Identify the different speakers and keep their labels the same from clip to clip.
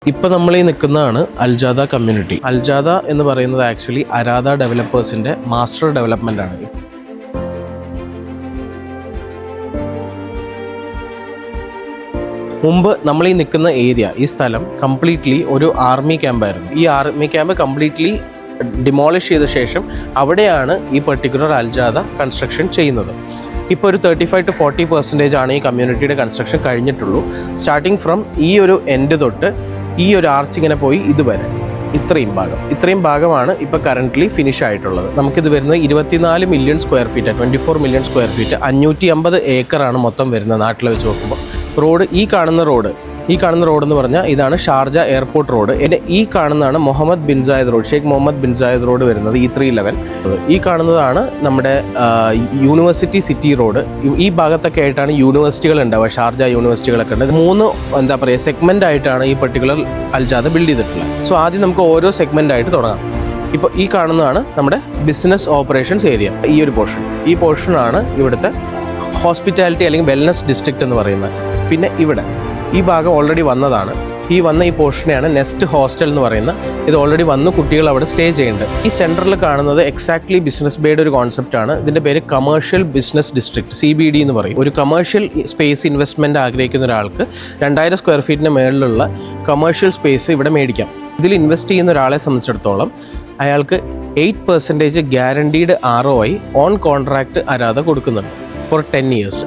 Speaker 1: ഇപ്പോൾ നമ്മൾ ഈ നിൽക്കുന്നതാണ് അൽജാദ കമ്മ്യൂണിറ്റി. അൽജാദ എന്ന് പറയുന്നത് ആക്ച്വലി അരാധ ഡെവലപ്പേഴ്സിൻ്റെ മാസ്റ്റർ ഡെവലപ്മെൻ്റ് ആണ്. മുമ്പ് നമ്മൾ ഈ നിൽക്കുന്ന ഏരിയ, ഈ സ്ഥലം കംപ്ലീറ്റ്ലി ഒരു ആർമി ക്യാമ്പായിരുന്നു. ഈ ആർമി ക്യാമ്പ് കംപ്ലീറ്റ്ലി ഡിമോളിഷ് ചെയ്ത ശേഷം അവിടെയാണ് ഈ പെർട്ടിക്കുലർ അൽജാദ കൺസ്ട്രക്ഷൻ ചെയ്യുന്നത്. ഇപ്പോൾ ഒരു 35 to 40% ആണ് ഈ കമ്മ്യൂണിറ്റിയുടെ കൺസ്ട്രക്ഷൻ കഴിഞ്ഞിട്ടുള്ളൂ. സ്റ്റാർട്ടിങ് ഫ്രം ഈ ഒരു എൻഡ് തൊട്ട് ഈ ഒരു ആർച്ച് ഇങ്ങനെ പോയി ഇതുവരെ ഇത്രയും ഭാഗമാണ് ഇപ്പോൾ കറൻ്റ്ലി ഫിനിഷ് ആയിട്ടുള്ളത്. നമുക്കിത് വരുന്നത് 24 million square feet, 24 million square feet, 550 ഏക്കറാണ് മൊത്തം വരുന്നത് നാട്ടിൽ വെച്ച് നോക്കുമ്പോൾ. റോഡ്, ഈ കാണുന്ന റോഡ് എന്ന് പറഞ്ഞാൽ ഇതാണ് ഷാർജ എയർപോർട്ട് റോഡ്. ഈ കാണുന്നതാണ് Mohammed bin Zayed road, Sheikh Mohammed bin Zayed road വരുന്നത് E311. ഈ കാണുന്നതാണ് നമ്മുടെ യൂണിവേഴ്സിറ്റി സിറ്റി റോഡ്. ഈ ഭാഗത്തൊക്കെ ആയിട്ടാണ് യൂണിവേഴ്സിറ്റികൾ ഉണ്ടാവുക, ഷാർജ യൂണിവേഴ്സിറ്റികളൊക്കെ ഉണ്ട്. 3 സെഗ്മെൻ്റ് ആയിട്ടാണ് ഈ പെർട്ടിക്കുലർ അൽജാദ ബിൽഡ് ചെയ്തിട്ടുള്ളത്. സോ ആദ്യം നമുക്ക് ഓരോ സെഗ്മെൻ്റ് ആയിട്ട് തുടങ്ങാം. ഇപ്പോൾ ഈ കാണുന്നതാണ് നമ്മുടെ ബിസിനസ് ഓപ്പറേഷൻസ് ഏരിയ. ഈ പോർഷനാണ് ഇവിടുത്തെ ഹോസ്പിറ്റാലിറ്റി അല്ലെങ്കിൽ വെൽനസ് ഡിസ്ട്രിക്റ്റ് എന്ന് പറയുന്നത്. പിന്നെ ഈ ഭാഗം ഓൾറെഡി വന്നതാണ്. ഈ പോർഷനെയാണ് നെസ്റ്റ് ഹോസ്റ്റൽ എന്ന് പറയുന്നത്. ഇത് ഓൾറെഡി വന്ന് കുട്ടികൾ അവിടെ സ്റ്റേ ചെയ്യുന്നുണ്ട്. ഈ സെൻറ്ററിൽ കാണുന്നത് എക്സാക്ട്ലി ബിസിനസ് ബേയുടെ ഒരു കോൺസെപ്റ്റാണ്. ഇതിൻ്റെ പേര് കമേഴ്ഷ്യൽ ബിസിനസ് ഡിസ്ട്രിക്ട്, CBD എന്ന് പറയും. ഒരു കമേഴ്ഷ്യൽ സ്പേസ് ഇൻവെസ്റ്റ്മെൻറ്റ് ആഗ്രഹിക്കുന്ന ഒരാൾക്ക് 2000 സ്ക്വയർ ഫീറ്റിന് മേളിലുള്ള കമേഴ്ഷ്യൽ സ്പേസ് ഇവിടെ മേടിക്കാം. ഇതിൽ ഇൻവെസ്റ്റ് ചെയ്യുന്ന ഒരാളെ സംബന്ധിച്ചിടത്തോളം അയാൾക്ക് 8% ഗ്യാരണ്ടീഡ് ROI ഓൺ കോൺട്രാക്ട് അരാധ കൊടുക്കുന്നുണ്ട് ഫോർ 10 years.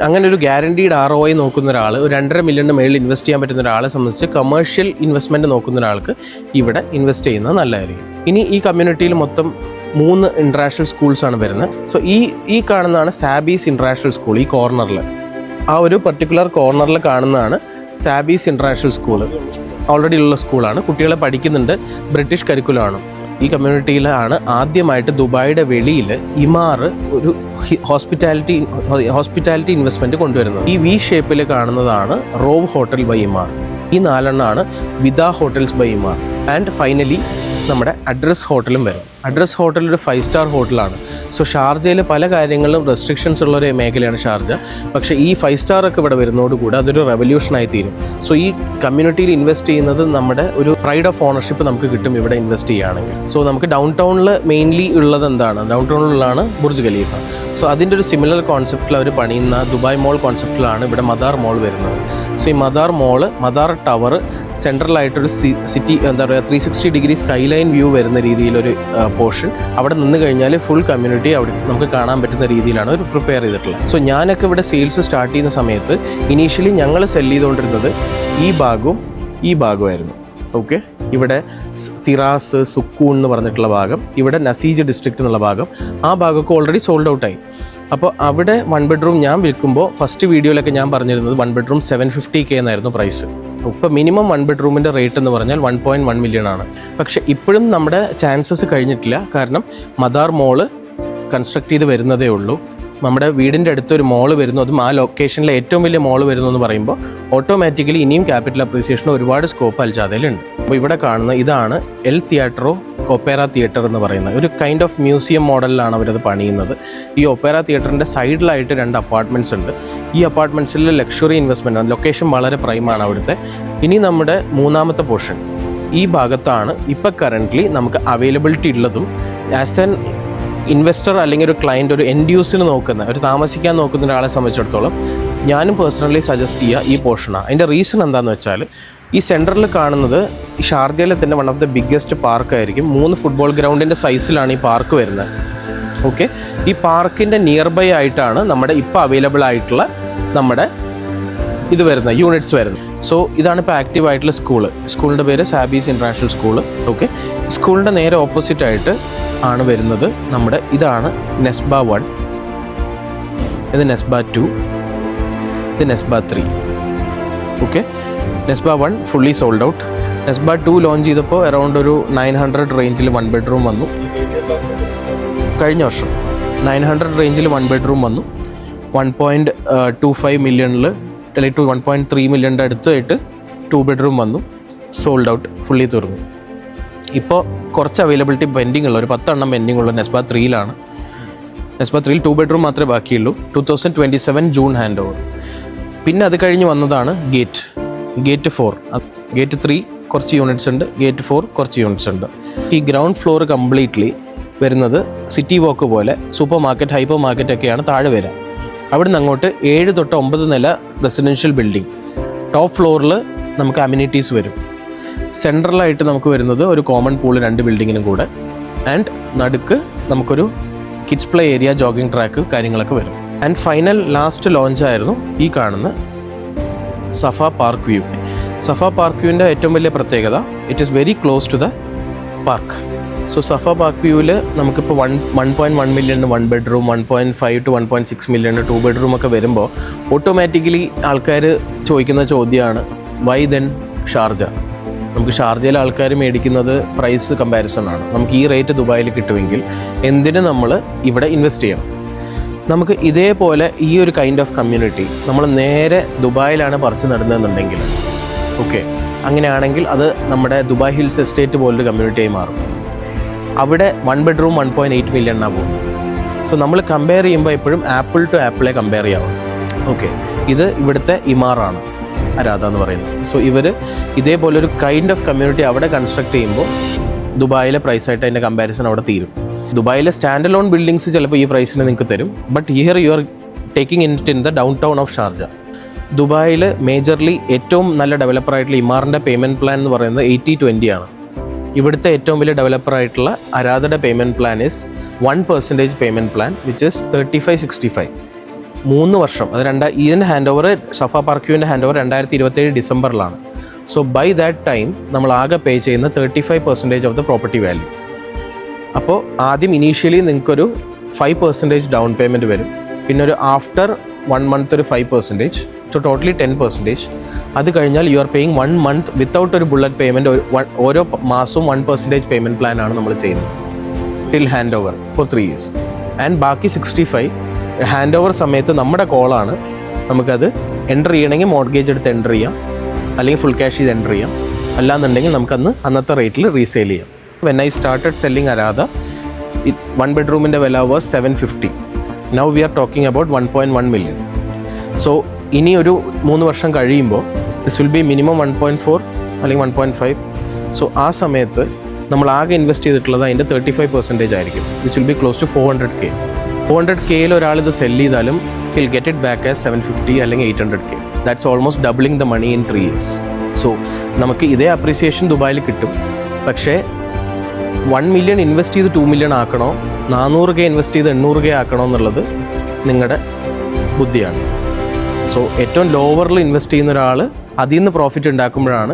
Speaker 1: അങ്ങനെ ഒരു ഗ്യാരണ്ടീഡ് ROI നോക്കുന്ന ഒരാൾ, ഒരു 2.5 മില്യണിന് മേളിൽ ഇൻവെസ്റ്റ് ചെയ്യാൻ പറ്റുന്ന ഒരാളെ സംബന്ധിച്ച് കമേഴ്ഷ്യൽ ഇൻവെസ്റ്റ്മെൻറ്റ് നോക്കുന്ന ഒരാൾക്ക് ഇവിടെ ഇൻവെസ്റ്റ് ചെയ്യുന്നത് നല്ലതായിരിക്കും. ഇനി ഈ കമ്മ്യൂണിറ്റിയിൽ മൊത്തം 3 ഇൻ്റർനാഷണൽ സ്കൂൾസാണ് വരുന്നത്. സോ ഈ കാണുന്നതാണ് സാബീസ് ഇൻ്റർനാഷണൽ സ്കൂൾ. ഈ കോർണറിൽ, ആ ഒരു പർട്ടിക്കുലർ കോർണറിൽ കാണുന്നതാണ് സാബീസ് ഇൻ്റർനാഷണൽ സ്കൂൾ. ഓൾറെഡി ഉള്ള സ്കൂളാണ്, കുട്ടികളെ പഠിക്കുന്നുണ്ട്, ബ്രിട്ടീഷ് കരിക്കുലമാണ്. ഈ കമ്മ്യൂണിറ്റിയിലാണ് ആദ്യമായിട്ട് ദുബായിയുടെ വെളിയിൽ ഇമാർ ഒരു ഹോസ്പിറ്റാലിറ്റി ഇൻവെസ്റ്റ്മെൻറ്റ് കൊണ്ടുവരുന്നത്. ഈ V ഷേപ്പിൽ കാണുന്നതാണ് റോവ് ഹോട്ടൽ ബൈ ഇമാർ. ഈ 4 വിദ ഹോട്ടൽസ് ബൈ ഇമാർ. ആൻഡ് ഫൈനലി നമ്മുടെ അഡ്രസ് ഹോട്ടലും വരും. അഡ്രസ് ഹോട്ടൽ ഒരു 5 സ്റ്റാർ ഹോട്ടലാണ്. സോ ഷാർജയിൽ പല കാര്യങ്ങളിലും റെസ്ട്രിക്ഷൻസ് ഉള്ളൊരു മേഖലയാണ് ഷാർജ. പക്ഷേ ഈ 5 സ്റ്റാർ ഒക്കെ ഇവിടെ വരുന്നതോടുകൂടി അതൊരു റെവല്യൂഷനായി തീരും. സോ ഈ കമ്മ്യൂണിറ്റിയിൽ ഇൻവെസ്റ്റ് ചെയ്യുന്നത് നമ്മുടെ ഒരു പ്രൈഡ് ഓഫ് ഓണർഷിപ്പ് നമുക്ക് കിട്ടും ഇവിടെ ഇൻവെസ്റ്റ് ചെയ്യുകയാണെങ്കിൽ. സോ നമുക്ക് ഡൗൺ ടൗണിൽ മെയിൻലി ഉള്ളത് എന്താണ്? ഡൗൺ ടൗണിലുള്ളതാണ് ബുർജ് ഖലീഫ. സോ അതിൻ്റെ ഒരു സിമിലർ കോൺസെപ്റ്റിൽ അവർ പണിയുന്ന ദുബായ് മോൾ കോൺസെപ്റ്റിലാണ് ഇവിടെ മദാർ മോൾ വരുന്നത്. സോ ഈ മദാർ ടവർ സെൻട്രലായിട്ടൊരു സിറ്റി, എന്താ പറയുക, 360 ഡിഗ്രി സ്കൈലൈൻ വ്യൂ വരുന്ന രീതിയിലൊരു പോർഷൻ. അവിടെ നിന്ന് കഴിഞ്ഞാൽ ഫുൾ കമ്മ്യൂണിറ്റി അവിടെ നമുക്ക് കാണാൻ പറ്റുന്ന രീതിയിലാണ് ഒരു പ്രിപ്പയർ ചെയ്തിട്ടുള്ളത്. സോ ഞാനൊക്കെ ഇവിടെ സെയിൽസ് സ്റ്റാർട്ട് ചെയ്യുന്ന സമയത്ത് ഇനീഷ്യലി ഞങ്ങൾ സെല് ചെയ്തുകൊണ്ടിരുന്നത് ഈ ഭാഗമായിരുന്നു. ഓക്കെ, ഇവിടെ തിറാസ്, സുക്കൂൺ എന്ന് പറഞ്ഞിട്ടുള്ള ഭാഗം, ഇവിടെ നസീജ് ഡിസ്ട്രിക്റ്റ് എന്നുള്ള ഭാഗം, ആ ഭാഗമൊക്കെ ഓൾറെഡി സോൾഡ് ഔട്ടായി. അപ്പോൾ അവിടെ 1 ബെഡ്റൂം ഞാൻ വിൽക്കുമ്പോൾ ഫസ്റ്റ് വീഡിയോയിലൊക്കെ ഞാൻ പറഞ്ഞിരുന്നത് 1 ബെഡ്റൂം 750K എന്നായിരുന്നു പ്രൈസ്. ഇപ്പോൾ മിനിമം 1 ബെഡ്റൂമിൻ്റെ റേറ്റ് എന്ന് പറഞ്ഞാൽ 1.1 മില്യൺ ആണ്. പക്ഷേ ഇപ്പോഴും നമ്മുടെ ചാൻസസ് കഴിഞ്ഞിട്ടില്ല. കാരണം മദാർ മോള് കൺസ്ട്രക്ട് ചെയ്ത് വരുന്നതേ ഉള്ളൂ. നമ്മുടെ വീടിൻ്റെ അടുത്തൊരു മോള് വരുന്നു, അതും ആ ലൊക്കേഷനിലെ ഏറ്റവും വലിയ മോള് വരുന്നു എന്ന് പറയുമ്പോൾ ഓട്ടോമാറ്റിക്കലി ഇനിയും ക്യാപിറ്റൽ അപ്രീസിയേഷന് ഒരുപാട് സ്കോപ്പ് അൽജാദയിലുണ്ട്. അപ്പോൾ ഇവിടെ കാണുന്ന ഇതാണ് എൽ തിയേറ്ററോ ഒപ്പേറ തിയേറ്റർ എന്ന് പറയുന്നത് ഒരു കൈൻഡ് ഓഫ് മ്യൂസിയം മോഡലിലാണ് അവരത് പണിയുന്നത്. ഈ ഒപ്പേറ തിയേറ്ററിൻ്റെ സൈഡിലായിട്ട് 2 അപ്പാർട്ട്മെൻറ്റ്സ് ഉണ്ട്. ഈ അപ്പാർട്ട്മെൻറ്റ്സിൽ ലക്ഷറി ഇൻവെസ്റ്റ്മെൻ്റ് ആണ്. ലൊക്കേഷൻ വളരെ പ്രൈമാണ് അവിടുത്തെ. ഇനി നമ്മുടെ 3ാമത്തെ പോർഷൻ ഈ ഭാഗത്താണ് ഇപ്പോൾ കറൻ്റ്ലി നമുക്ക് അവൈലബിലിറ്റി ഉള്ളതും. ആസ് എൻ ഇൻവെസ്റ്റർ അല്ലെങ്കിൽ ഒരു ക്ലയൻറ്റ്, ഒരു എൻഡ് യൂസിന് നോക്കുന്ന, ഒരു താമസിക്കാൻ നോക്കുന്ന ഒരാളെ സംബന്ധിച്ചിടത്തോളം ഞാനും പേഴ്സണലി സജസ്റ്റ് ചെയ്യുക ഈ പോർഷനാണ്. അതിൻ്റെ റീസൺ എന്താണെന്ന് വെച്ചാൽ ഈ സെൻറ്ററിൽ കാണുന്നത് ഷാർജയിലെ തന്നെ വൺ ഓഫ് ദ ബിഗ്ഗസ്റ്റ് പാർക്കായിരിക്കും. 3 ഫുട്ബോൾ ഗ്രൗണ്ടിൻ്റെ സൈസിലാണ് ഈ പാർക്ക് വരുന്നത്. ഓക്കെ, ഈ പാർക്കിൻ്റെ നിയർ ബൈ ആയിട്ടാണ് നമ്മുടെ ഇപ്പോൾ അവൈലബിൾ ആയിട്ടുള്ള നമ്മുടെ ഇത് വരുന്നത്, യൂണിറ്റ്സ് വരുന്നത്. സോ ഇതാണ് ഇപ്പോൾ ആക്റ്റീവ് ആയിട്ടുള്ള സ്കൂളിൻ്റെ പേര് സാബീസ് ഇൻ്റർനാഷണൽ സ്കൂൾ. ഓക്കെ, സ്കൂളിൻ്റെ നേരെ ഓപ്പോസിറ്റ് ആയിട്ട് ആണ് വരുന്നത് നമ്മുടെ ഇതാണ് നെസ്ബ 1, ഇത് നെസ്ബ 2, ഇത് Nesba 3. Okay, Nesba 1 fully sold out. Nesba 2 launch ചെയ്തപ്പോൾ അറൗണ്ട് ഒരു 900 റേഞ്ചിൽ 1 ബെഡ്റൂം വന്നു. കഴിഞ്ഞ വർഷം 900 റേഞ്ചിൽ 1 ബെഡ്റൂം വന്നു. 1.25 മില്യണിൽ അല്ലെങ്കിൽ 1.3 മില്യണിൻ്റെ അടുത്തായിട്ട് 2 ബെഡ്റൂം വന്നു. സോൾഡ് ഔട്ട്, ഫുള്ളി തീർന്നു. ഇപ്പോൾ കുറച്ച് അവൈലബിലിറ്റി പെൻഡിങ് ഉള്ള ഒരു 10 എണ്ണം പെൻഡിങ് ഉള്ള നെസ്ബ 3യിലാണ്. നെസ്ബ 3യിൽ 2 ബെഡ്റൂം മാത്രമേ ബാക്കിയുള്ളൂ. 2027 ജൂൺ ഹാൻഡ് ഓവർ. പിന്നെ അത് കഴിഞ്ഞ് വന്നതാണ് ഗേറ്റ് 4. ഗേറ്റ് 3 കുറച്ച് യൂണിറ്റ്സ് ഉണ്ട്, ഗേറ്റ് 4 കുറച്ച് യൂണിറ്റ്സ് ഉണ്ട്. ഈ ഗ്രൗണ്ട് ഫ്ലോർ കംപ്ലീറ്റ്ലി വരുന്നത് സിറ്റി വാക്ക് പോലെ സൂപ്പർ മാർക്കറ്റ്, ഹൈപ്പർ മാർക്കറ്റ് ഒക്കെയാണ് താഴെ വരിക. അവിടുന്ന് അങ്ങോട്ട് 7 തൊട്ട് 9 നില റെസിഡൻഷ്യൽ ബിൽഡിംഗ്. ടോപ്പ് ഫ്ലോറിൽ നമുക്ക് അമ്യൂണിറ്റീസ് വരും. സെൻട്രലായിട്ട് നമുക്ക് വരുന്നത് ഒരു കോമൺ പൂൾ 2 ബിൽഡിങ്ങിനും കൂടെ. ആൻഡ് നടുക്ക് നമുക്കൊരു kids play area, jogging track കാര്യങ്ങളൊക്കെ വരും. ആൻഡ് ഫൈനൽ ലാസ്റ്റ് ലോഞ്ചായിരുന്നു ഈ കാണുന്ന Safa park view. Safa park വ്യൂവിൻ്റെ ഏറ്റവും വലിയ പ്രത്യേകത, it is very close to the park. So Safa park വ്യൂവിൽ നമുക്കിപ്പോൾ 1.1 million 1 bedroom, 1.5 to 1.6 million 2 bedroom ഒക്കെ വരുമ്പോൾ ഓട്ടോമാറ്റിക്കലി ആൾക്കാർ ചോദിക്കുന്ന ചോദ്യമാണ്, വൈ ദെൻ ഷാർജ? നമുക്ക് ഷാർജയിലെ ആൾക്കാർ മേടിക്കുന്നത് പ്രൈസ് കമ്പാരിസൺ ആണ്. നമുക്ക് ഈ റേറ്റ് ദുബായിൽ കിട്ടുമെങ്കിൽ എന്തിന് നമ്മൾ ഇവിടെ ഇൻവെസ്റ്റ് ചെയ്യണം? നമുക്ക് ഇതേപോലെ ഈ ഒരു കൈൻഡ് ഓഫ് കമ്മ്യൂണിറ്റി നമ്മൾ നേരെ ദുബായിലാണ് പറിച്ചു നടുന്നതെന്നുണ്ടെങ്കിൽ, ഓക്കെ, അങ്ങനെയാണെങ്കിൽ അത് നമ്മുടെ ദുബായ് ഹിൽസ് എസ്റ്റേറ്റ് പോലൊരു കമ്മ്യൂണിറ്റിയായി മാറും. അവിടെ 1 ബെഡ്റൂം 1.8 മില്യണിനാണ് പോകും. സോ നമ്മൾ കമ്പയർ ചെയ്യുമ്പോൾ എപ്പോഴും ആപ്പിൾ ടു ആപ്പിളെ കമ്പയർ ചെയ്യാവും. ഓക്കെ, ഇത് ഇവിടുത്തെ ഇമാറാണ് അരാധ എന്ന് പറയുന്നത്. സോ ഇവർ ഇതേപോലൊരു കൈൻഡ് ഓഫ് കമ്മ്യൂണിറ്റി അവിടെ കൺസ്ട്രക്ട് ചെയ്യുമ്പോൾ ദുബായിലെ പ്രൈസായിട്ട് അതിൻ്റെ കമ്പാരിസൺ അവിടെ തീരും. ദുബായിലെ സ്റ്റാൻഡ് അലോൺ ബിൽഡിങ്സ് ചിലപ്പോൾ ഈ പ്രൈസിന് നിങ്ങൾക്ക് തരും. But here you are taking in the Dawn town of Sharjah. ദുബായിൽ മേജർലി ഏറ്റവും നല്ല ഡെവലപ്പറായിട്ടുള്ള ഇമാറിൻ്റെ പേയ്മെൻറ്റ് പ്ലാൻ എന്ന് പറയുന്നത് 80-20 ആണ്. ഇവിടുത്തെ ഏറ്റവും വലിയ ഡെവലപ്പറായിട്ടുള്ള അരാധയുടെ payment plan is 1% payment plan, which is 35-65. 3 വർഷം. അത് ഇതിൻ്റെ ഹാൻഡ് ഓവർ, സഫ പാർക്ക് വ്യൂവിൻ്റെ ഹാൻഡ് ഓവർ 2027 ഡിസംബറിലാണ്. സോ ബൈ ദാറ്റ് ടൈം നമ്മൾ ആകെ പേ ചെയ്യുന്ന 35% ഓഫ് ദ പ്രോപ്പർട്ടി വാല്യൂ. അപ്പോൾ ആദ്യം ഇനീഷ്യലി നിങ്ങൾക്കൊരു 5% ഡൗൺ പേയ്മെൻറ്റ് വരും. പിന്നെ ഒരു ആഫ്റ്റർ 1 മന്ത് ഒരു 5%, സോ ടോട്ടലി 10%. അത് കഴിഞ്ഞാൽ you are paying 1 month without ഒരു ബുള്ളറ്റ് പേയ്മെൻറ്റ്. ഓരോ മാസവും 1% പേയ്മെൻറ്റ് പ്ലാനാണ് നമ്മൾ ചെയ്യുന്നത് till hand over for 3 years. And ബാക്കി 65 ഹാൻഡ് ഓവർ സമയത്ത് നമ്മുടെ കോളാണ്. നമുക്കത് എൻ്റർ ചെയ്യണമെങ്കിൽ മോർഗേജ് എടുത്ത് എൻ്റർ ചെയ്യാം, അല്ലെങ്കിൽ ഫുൾ ക്യാഷ് ചെയ്ത് എൻ്റർ ചെയ്യാം. അല്ലാന്നുണ്ടെങ്കിൽ നമുക്കന്ന് അന്നത്തെ റേറ്റിൽ റീസെയിൽ ചെയ്യാം. വെൻ ഐ സ്റ്റാർട്ടഡ് സെല്ലിങ് അരാധ, 1 ബെഡ്റൂമിൻ്റെ വില was 750. Now we are talking about 1.1 million. So ഇനി ഒരു 3 വർഷം കഴിയുമ്പോൾ ദിസ് വിൽ ബി മിനിമം 1.4 അല്ലെങ്കിൽ 1.5. സോ ആ സമയത്ത് നമ്മൾ ആകെ ഇൻവെസ്റ്റ് ചെയ്തിട്ടുള്ളത് അതിൻ്റെ 35% ആയിരിക്കും, which will be close to 400K. 400Kയിൽ ഒരാൾ ഇത് സെല്ല് ചെയ്താലും he'll get it back as 750 അല്ലെങ്കിൽ 800K. That's almost doubling the money in 3 years. So നമുക്ക് ഇതേ അപ്രീസിയേഷൻ ദുബായിൽ കിട്ടും. പക്ഷേ 1 മില്യൺ ഇൻവെസ്റ്റ് ചെയ്ത് 2 മില്യൺ ആക്കണോ, 400K ഇൻവെസ്റ്റ് ചെയ്ത് 800K ആക്കണോ എന്നുള്ളത് നിങ്ങളുടെ ബുദ്ധിയാണ്. സോ ഏറ്റവും ലോവറിൽ ഇൻവെസ്റ്റ് ചെയ്യുന്ന ഒരാൾ അതിൽ നിന്ന് പ്രോഫിറ്റ് ഉണ്ടാക്കുമ്പോഴാണ്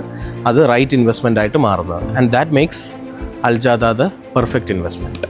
Speaker 1: അത് റൈറ്റ് ഇൻവെസ്റ്റ്മെൻ്റ് ആയിട്ട് മാറുന്നത്. And that makes Aljada the perfect investment.